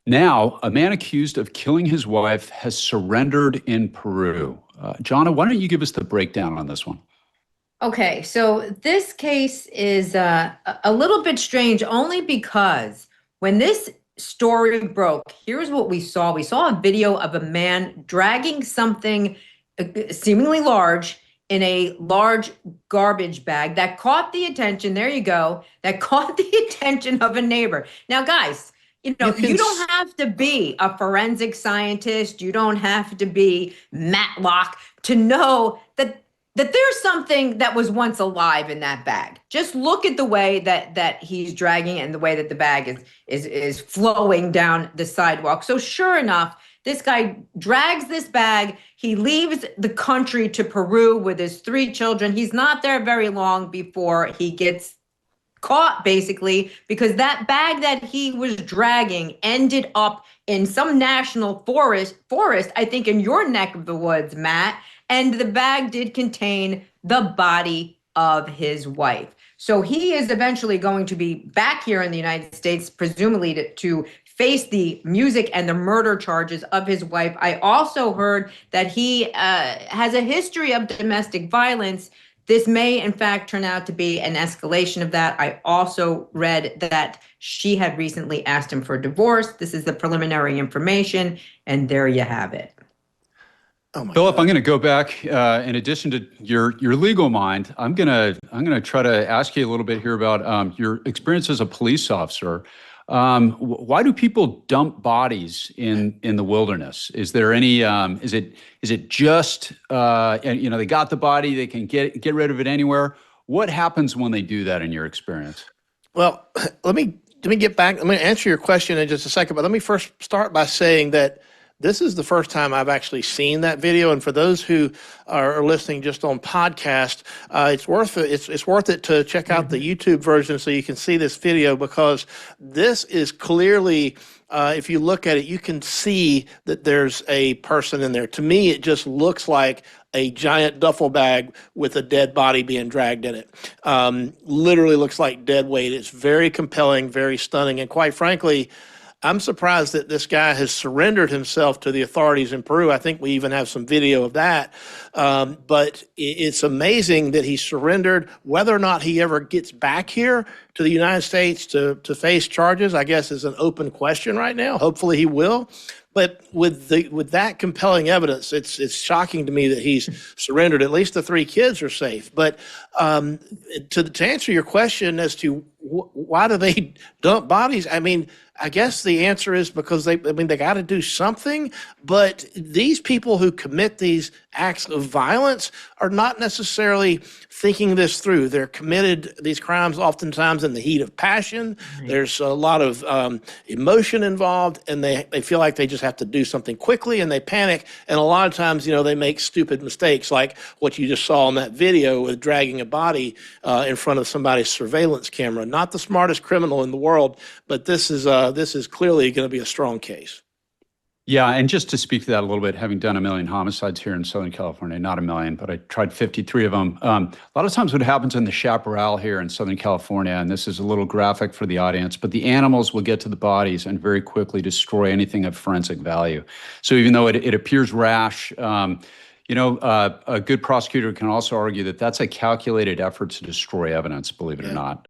Now, a man accused of killing his wife has surrendered in Peru. Jonna, why don't you give us the breakdown on this one? Okay, so this case is a little bit strange only because when this story broke, here's what we saw. We saw a video of a man dragging something seemingly large in a large garbage bag that caught the attention. There you go. That caught the attention of a neighbor. Now, guys, You can you don't have to be a forensic scientist. You don't have to be Matlock to know that there's something that was once alive in that bag. Just look at the way that he's dragging it and the way that the bag is flowing down the sidewalk. So sure enough, this guy drags this bag. He leaves the country to Peru with his three children. He's not there very long before he gets caught, basically, because that bag that he was dragging ended up in some national forest, I think in your neck of the woods, Matt. And the bag did contain the body of his wife. So he is eventually going to be back here in the United States, presumably to face the music and the murder charges of his wife. I also heard that he has a history of domestic violence. This may, in fact, turn out to be an escalation of that. I also read that she had recently asked him for a divorce. This is the preliminary information, and there you have it. Oh Philip, I'm going to go back. In addition to your legal mind, I'm going to try to ask you a little bit here about your experience as a police officer. Why do people dump bodies in the wilderness? Is there any? Is it just they got the body, they can get rid of it anywhere? What happens when they do that in your experience? Well, let me get back. I'm going to answer your question in just a second, but let me first start by saying that this is the first time I've actually seen that video, and for those who are listening just on podcast, it's worth it. It's worth it to check out the YouTube version so you can see this video, because this is clearly, if you look at it, you can see that there's a person in there. To me, it just looks like a giant duffel bag with a dead body being dragged in it. Literally looks like dead weight. It's very compelling, very stunning, and quite frankly, I'm surprised that this guy has surrendered himself to the authorities in Peru. I think we even have some video of that. But it's amazing that he surrendered. Whether or not he ever gets back here to the United States to face charges, I guess, is an open question right now. Hopefully he will. But with that compelling evidence, it's shocking to me that he's surrendered. At least the three kids are safe. But to answer your question as to why do they dump bodies, I mean, I guess the answer is because they got to do something. But these people who commit these acts of violence are not necessarily thinking this through. They're committed these crimes oftentimes in the heat of passion. Right. There's a lot of emotion involved, and they feel like they just have to do something quickly, and they panic. And a lot of times, they make stupid mistakes, like what you just saw in that video with dragging a body in front of somebody's surveillance camera. Not the smartest criminal in the world, but this is clearly going to be a strong case. Yeah, and just to speak to that a little bit, having done a million homicides here in Southern California, not a million, but I tried 53 of them. A lot of times what happens in the chaparral here in Southern California, and this is a little graphic for the audience, but the animals will get to the bodies and very quickly destroy anything of forensic value. So even though it appears rash, a good prosecutor can also argue that that's a calculated effort to destroy evidence, believe it or not.